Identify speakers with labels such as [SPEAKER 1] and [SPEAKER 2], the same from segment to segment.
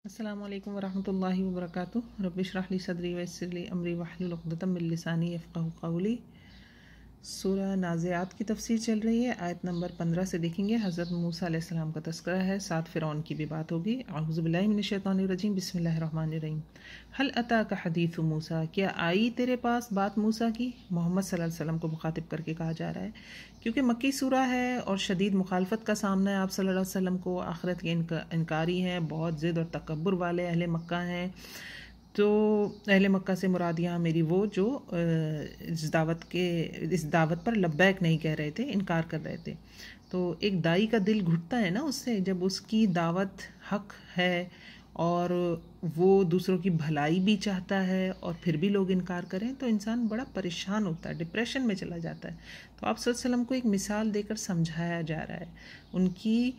[SPEAKER 1] السلام علیکم ورحمۃ اللہ وبرکاتہ. رب اشرح لی صدری ویسر لی امری واحلل عقدۃ من لسانی یفقہوا قولی. سورہ نازعات کی تفسیر چل رہی ہے. آیت نمبر 15 سے دیکھیں گے. حضرت موسیٰ علیہ السلام کا تذکرہ ہے، ساتھ فرعون کی بھی بات ہوگی. اعوذ باللہ من الشیطان الرجیم، بسم اللہ الرحمن الرحیم. هل اتاک حدیث موسیٰ، کیا آئی تیرے پاس بات موسیٰ کی؟ محمد صلی اللہ علیہ وسلم کو مخاطب کر کے کہا جا رہا ہے کیونکہ مکی سورہ ہے اور شدید مخالفت کا سامنا ہے آپ صلی اللہ علیہ وسلم کو. آخرت کے انکاری ہیں، بہت ضد اور تکبر والے اہل مکہ ہیں. تو اہل مکہ سے مراد یہاں میری وہ جو اس دعوت پر لبیک نہیں کہہ رہے تھے، انکار کر رہے تھے. تو ایک دائی کا دل گھٹتا ہے نا اس سے، جب اس کی دعوت حق ہے اور وہ دوسروں کی بھلائی بھی چاہتا ہے اور پھر بھی لوگ انکار کریں تو انسان بڑا پریشان ہوتا ہے، ڈپریشن میں چلا جاتا ہے. تو آپ صلی اللہ علیہ وسلم کو ایک مثال دے کر سمجھایا جا رہا ہے، ان کی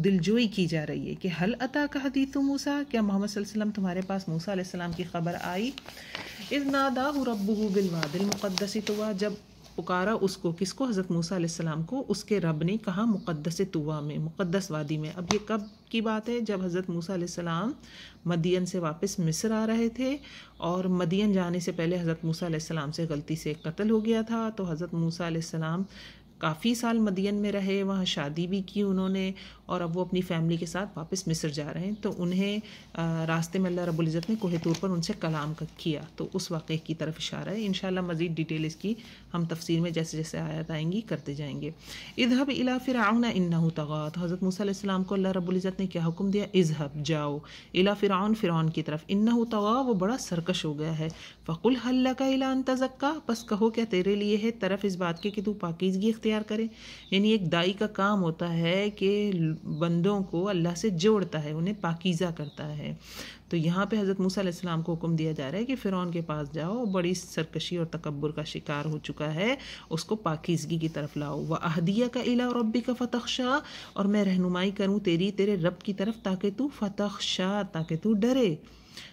[SPEAKER 1] دلجوئی کی جا رہی ہے کہ حل اتاک حدیث موسیٰ، کیا محمد صلی اللہ علیہ وسلم تمہارے پاس موسیٰ علیہ السلام کی خبر آئی؟ اذ ناداہ ربہ بالوادی المقدس طویٰ، جب پکارا اس کو، کس کو؟ حضرت موسیٰ علیہ السلام کو اس کے رب نے کہا مقدس طویٰ میں، مقدس وادی میں. اب یہ کب کی بات ہے؟ جب حضرت موسیٰ علیہ السلام مدین سے واپس مصر آ رہے تھے اور مدین جانے سے پہلے حضرت موسیٰ علیہ السلام سے غلطی سے قتل ہو گیا تھا. تو حضرت موسیٰ علیہ السلام کافی سال مدین میں رہے، وہاں شادی بھی کی انہوں نے، اور اب وہ اپنی فیملی کے ساتھ واپس مصر جا رہے ہیں. تو انہیں راستے میں اللہ رب العزت نے کوہ طور پر ان سے کلام کیا، تو اس واقعے کی طرف اشارہ ہے. انشاءاللہ مزید ڈیٹیل اس کی ہم تفسیر میں جیسے جیسے آیات آئیں گی کرتے جائیں گے. اذهب الی فرعون انہ طغی، تو حضرت موسیٰ علیہ السلام کو اللہ رب العزت نے کیا حکم دیا؟ اذهب، جاؤ، الی فرعون، فرعون کی طرف، انہ طغی، وہ بڑا سرکش ہو گیا ہے. فقل هل لک الی ان تزکی، بس کہو کیا تیرے لیے ہے طرف اس بات کے کہ تو پاکیزگی اختیار کرے. یعنی ایک دائی کا کام ہوتا ہے کہ بندوں کو اللہ سے جوڑتا ہے، انہیں پاکیزہ کرتا ہے. تو یہاں پہ حضرت موسیٰ علیہ السلام کو حکم دیا جا رہا ہے کہ فرعون کے پاس جاؤ، بڑی سرکشی اور تکبر کا شکار ہو چکا ہے، اس کو پاکیزگی کی طرف لاؤ. وَأَهْدِيَكَ إِلَىٰ رَبِّكَ فَتَخْشَىٰ، اور میں رہنمائی کروں تیرے رب کی طرف تاکہ تو فتخشا، تاکہ تو ڈرے.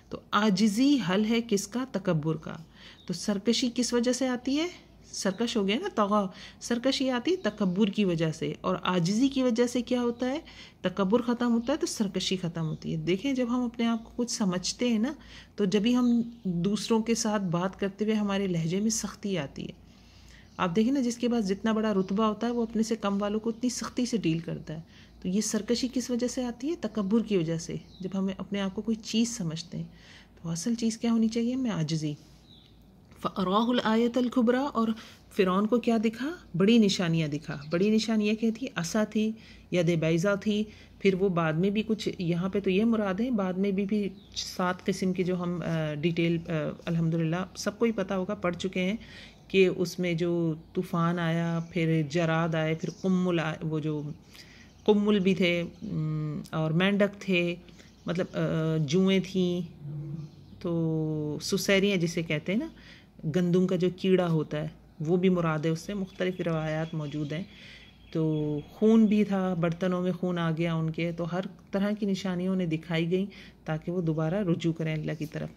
[SPEAKER 1] تو عاجزی حل ہے کس کا؟ تکبر کا. تو سرکشی کس وجہ سے آتی ہے؟ سرکش ہو گیا نا، طغا، سرکشی آتی تکبر کی وجہ سے، اور عاجزی کی وجہ سے کیا ہوتا ہے؟ تکبر ختم ہوتا ہے تو سرکشی ختم ہوتی ہے. دیکھیں جب ہم اپنے آپ کو کچھ سمجھتے ہیں نا، تو جبھی ہم دوسروں کے ساتھ بات کرتے ہوئے ہمارے لہجے میں سختی آتی ہے. آپ دیکھیں نا، جس کے پاس جتنا بڑا رتبہ ہوتا ہے وہ اپنے سے کم والوں کو اتنی سختی سے ڈیل کرتا ہے. تو یہ سرکشی کس وجہ سے آتی ہے؟ تکبر کی وجہ سے. جب ہم اپنے آپ کو کوئی چیز سمجھتے ہیں تو اصل چیز کیا ہونی چاہیے؟ ہمیں عاجزی. فَأَرَاهُ الْآيَةَ الْكُبْرىٰ، اور فرعون کو کیا دکھا؟ بڑی نشانیاں دکھا. بڑی نشانیاں کیا تھی؟ عصا تھی، ید بیضا تھی. پھر وہ بعد میں بھی کچھ، یہاں پہ تو یہ مراد ہے، بعد میں بھی 7 قسم کی جو ہم ڈیٹیل الحمدللہ سب کو ہی پتہ ہوگا، پڑھ چکے ہیں کہ اس میں جو طوفان آیا، پھر جراد آئے، پھر قمل آئے، وہ جو قمل بھی تھے اور مینڈک تھے، مطلب جوئیں تھیں. تو سسیریاں جسے کہتے ہیں نا، گندم کا جو کیڑا ہوتا ہے وہ بھی مراد ہے، اس سے مختلف روایات موجود ہیں. تو خون بھی تھا، برتنوں میں خون آ گیا ان کے. تو ہر طرح کی نشانیوں نے دکھائی گئیں تاکہ وہ دوبارہ رجوع کریں اللہ کی طرف.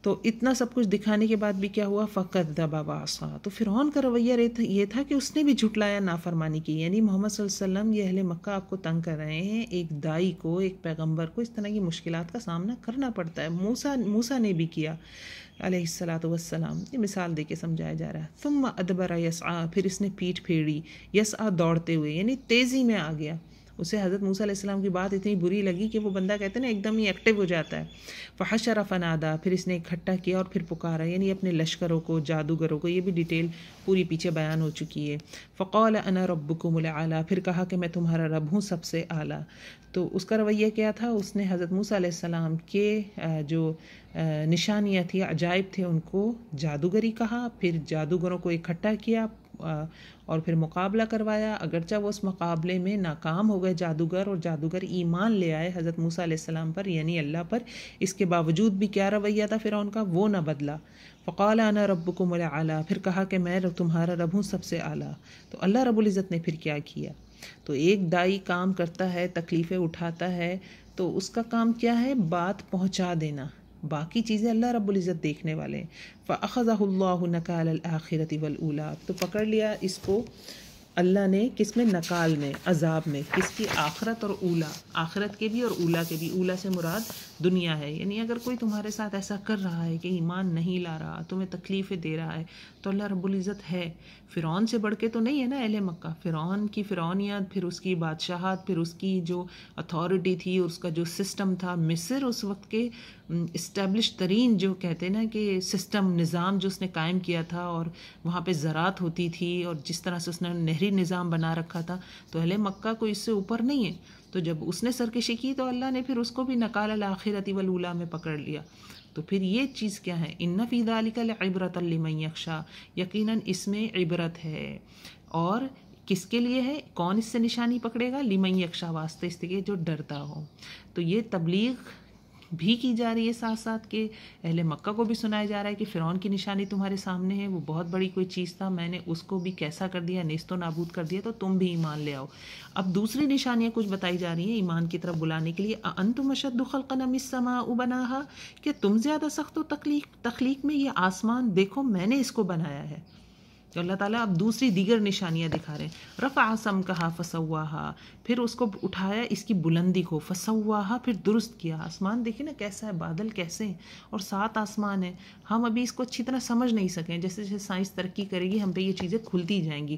[SPEAKER 1] تو اتنا سب کچھ دکھانے کے بعد بھی کیا ہوا؟ فَكَذَّبَ وَعَصَىٰ، تو فرعون کا رویہ یہ تھا کہ اس نے بھی جھٹلایا، نافرمانی کی. یعنی محمد صلی اللہ علیہ وسلم، یہ اہل مکہ آپ کو تنگ کر رہے ہیں. ایک دائی کو، ایک پیغمبر کو اس طرح کی مشکلات کا سامنا کرنا پڑتا ہے. موسیٰ نے بھی کیا علیہ الصلاۃ والسلام. یہ مثال دے کے سمجھایا جا رہا ہے. ثم ادبر یسعیٰ، پھر اس نے پیٹھ پھیری، یسعیٰ دوڑتے ہوئے، یعنی تیزی میں آ گیا. اسے حضرت موسیٰ علیہ السلام کی بات اتنی بری لگی کہ وہ بندہ کہتے ہیں نا ایک دم ہی ایکٹیو ہو جاتا ہے. فحشر فنادا، پھر اس نے اکٹھا کیا اور پھر پکارا، یعنی اپنے لشکروں کو، جادوگروں کو. یہ بھی ڈیٹیل پوری پیچھے بیان ہو چکی ہے. فقال انا ربکم الاعلی، پھر کہا کہ میں تمہارا رب ہوں سب سے اعلیٰ. تو اس کا رویہ کیا تھا؟ اس نے حضرت موسیٰ علیہ السلام کے جو نشانیاں تھی، عجائب تھے، ان کو جادوگری کہا. پھر جادوگروں کو اکٹھا کیا اور پھر مقابلہ کروایا. اگرچہ وہ اس مقابلے میں ناکام ہو گئے جادوگر، اور جادوگر ایمان لے آئے حضرت موسیٰ علیہ السلام پر، یعنی اللہ پر. اس کے باوجود بھی کیا رویہ تھا فرعون کا؟ وہ نہ بدلا. فقال انا ربکم الاعلی، پھر کہا کہ میں تمہارا رب ہوں سب سے اعلیٰ. تو اللہ رب العزت نے پھر کیا کیا؟ تو ایک دائی کام کرتا ہے، تکلیفیں اٹھاتا ہے، تو اس کا کام کیا ہے؟ بات پہنچا دینا. باقی چیزیں اللہ رب العزت دیکھنے والے ہیں. فَأَخَذَهُ اللَّهُ نَكَالَ الْآخِرَةِ وَالْأُولَىٰ، تو پکڑ لیا اس کو اللہ نے کس میں؟ نکال میں، عذاب میں، کس کی؟ آخرت اور اولا، آخرت کے بھی اور اولا کے بھی۔ اولا سے مراد دنیا ہے، یعنی اگر کوئی تمہارے ساتھ ایسا کر رہا ہے کہ ایمان نہیں لا رہا، تمہیں تکلیفیں دے رہا ہے، تو اللہ رب العزت ہے۔ فرعون سے بڑھ کے تو نہیں ہے نا اہل مکہ، فرعون کی فرعونیت، پھر اس کی بادشاہت، پھر اس کی جو اتھارٹی تھی، اس کا جو سسٹم تھا، مصر اس وقت کے اسٹیبلش ترین جو کہتے ہیں نا کہ سسٹم، نظام جو اس نے قائم کیا تھا، اور وہاں پہ زراعت ہوتی تھی، اور جس طرح سے اس نے نہری نظام بنا رکھا تھا، تو اہل مکہ کو اس سے اوپر نہیں ہے۔ تو جب اس نے سرکشی کی تو اللہ نے پھر اس کو بھی نکال الآخرۃ والاولیٰ میں پکڑ لیا۔ تو پھر یہ چیز کیا ہے؟ ان فی ذلک لعبرۃ لمن یخشی، یقیناً اس میں عبرت ہے، اور کس کے لیے ہے؟ کون اس سے نشانی پکڑے گا؟ لمن یخشی، واسطے اس کے جو ڈرتا ہو۔ تو یہ تبلیغ بھی کی جا رہی ہے ساتھ ساتھ کہ اہل مکہ کو بھی سنایا جا رہا ہے کہ فرعون کی نشانی تمہارے سامنے ہے، وہ بہت بڑی کوئی چیز تھا، میں نے اس کو بھی کیسا کر دیا، نیست و نابود کر دیا، تو تم بھی ایمان لے آؤ۔ اب دوسری نشانیاں کچھ بتائی جا رہی ہیں ایمان کی طرف بلانے کے لیے۔ اَأَنتُمْ أَشَدُّ خَلْقًا أَمِ السَّمَاءُ بَنَاهَا، کہ تم زیادہ سخت ہو تخلیق میں، یہ آسمان دیکھو میں نے اس کو بنایا ہے۔ تو اللہ تعالیٰ اب دوسری دیگر نشانیاں دکھا رہے ہیں۔ رفع سمکہا فسواہا، پھر اس کو اٹھایا اس کی بلندی کو، فسواہا، پھر درست کیا۔ آسمان دیکھیں نا کیسا ہے، بادل کیسے ہیں، اور 7 آسمان ہیں۔ ہم ابھی اس کو اچھی طرح سمجھ نہیں سکیں، جیسے جیسے سائنس ترقی کرے گی ہم پہ یہ چیزیں کھلتی جائیں گی۔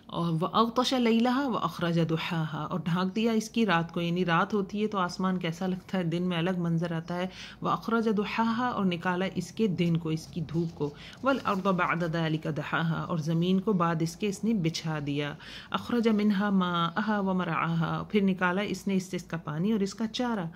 [SPEAKER 1] اور وَأَغْطَشَ لَيْلَهَا وَأَخْرَجَ ضُحَاهَا، اور ڈھانک دیا اس کی رات کو، یعنی رات ہوتی ہے تو آسمان کیسا لگتا ہے، دن میں الگ منظر آتا ہے۔ وَأَخْرَجَ ضُحَاهَا، اور نکالا اس کے دن کو، اس کی دھوپ کو۔ وَالْأَرْضَ بَعْدَ ذَلِكَ دَحَاهَا، اور زمین کو بعد اس کے اس نے بچھا دیا۔ أَخْرَجَ مِنْهَا مَاءَهَا وَمَرْعَاهَا، پھر نکالا اس نے اس سے اس کا پانی اور اس کا چارہ۔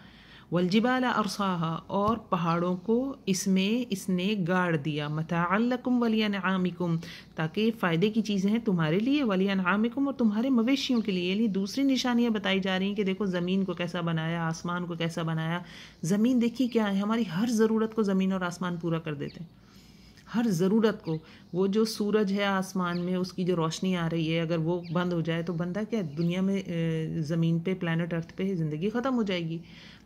[SPEAKER 1] والجبال ارساها، اور پہاڑوں کو اس میں اس نے گاڑ دیا۔ متاعا لکم ولانعامکم، تاکہ فائدے کی چیزیں ہیں تمہارے لیے، ولانعامکم، اور تمہارے مویشیوں کے لیے۔ یعنی دوسری نشانیاں بتائی جا رہی ہیں کہ دیکھو زمین کو کیسا بنایا، آسمان کو کیسا بنایا۔ زمین دیکھی کیا ہے، ہماری ہر ضرورت کو زمین اور آسمان پورا کر دیتے ہیں، ہر ضرورت کو۔ وہ جو سورج ہے آسمان میں، اس کی جو روشنی آ رہی ہے، اگر وہ بند ہو جائے تو بندہ کیا دنیا میں، زمین پہ، پلانٹ ارتھ پہ زندگی ختم ہو جائے گی۔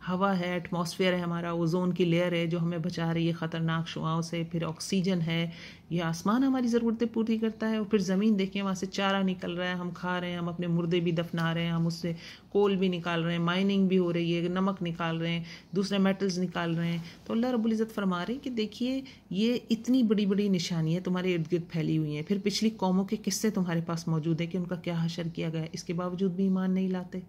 [SPEAKER 1] ہوا ہے، ایٹماسفیئر ہے ہمارا، اوزون کی لیئر ہے جو ہمیں بچا رہی ہے خطرناک شعاؤں سے، پھر آکسیجن ہے، یہ آسمان ہماری ضرورتیں پوری کرتا ہے۔ اور پھر زمین دیکھیں، وہاں سے چارہ نکل رہا ہے، ہم کھا رہے ہیں، ہم اپنے مردے بھی دفنا رہے ہیں، ہم اس سے کول بھی نکال رہے ہیں، مائننگ بھی ہو رہی ہے، نمک نکال رہے ہیں، دوسرے میٹلز نکال رہے ہیں۔ تو اللہ رب العزت فرما رہے ہیں کہ دیکھیے یہ اتنی بڑی بڑی نشانیاں تمہارے ارد گرد پھیلی ہوئی ہیں، پھر پچھلی قوموں کے قصے تمہارے پاس موجود ہیں کہ ان کا کیا حشر کیا گیا، اس کے باوجود بھی ایمان نہیں لاتے۔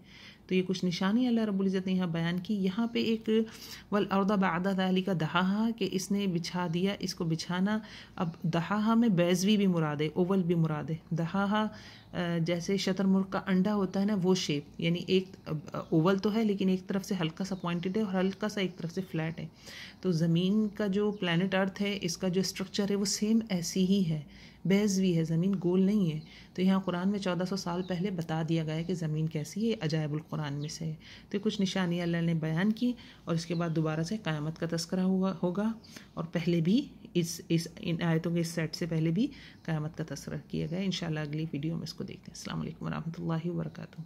[SPEAKER 1] تو یہ کچھ نشانی اللہ رب العزت نے یہاں بیان کی۔ یہاں پہ ایک والارض بعد ذلک دحاہا، کہ اس نے بچھا دیا، اس کو بچھانا۔ اب دحاہا میں بیضوی بھی مراد ہے، اوول بھی مراد ہے۔ دحاہا جیسے شتر مرغ کا انڈا ہوتا ہے نا، وہ شیپ، یعنی ایک اوول تو ہے لیکن ایک طرف سے ہلکا سا پوائنٹڈ ہے اور ہلکا سا ایک طرف سے فلیٹ ہے۔ تو زمین کا جو پلانٹ ارتھ ہے، اس کا جو اسٹرکچر ہے وہ سیم ایسی ہی ہے، بیضوی ہے، زمین گول نہیں ہے۔ تو یہاں قرآن میں 1400 سال پہلے بتا دیا گیا ہے کہ زمین کیسی ہے، عجائب القرآن میں سے ہے۔ تو کچھ نشانیاں اللہ نے بیان کی، اور اس کے بعد دوبارہ سے قیامت کا تذکرہ ہوگا، اور پہلے بھی ان آیتوں کے اس سیٹ سے پہلے بھی قیامت کا تذکرہ کیا گیا ہے۔ انشاءاللہ اگلی ویڈیو میں اس کو دیکھتے ہیں۔ السلام علیکم ورحمۃ اللہ وبرکاتہ۔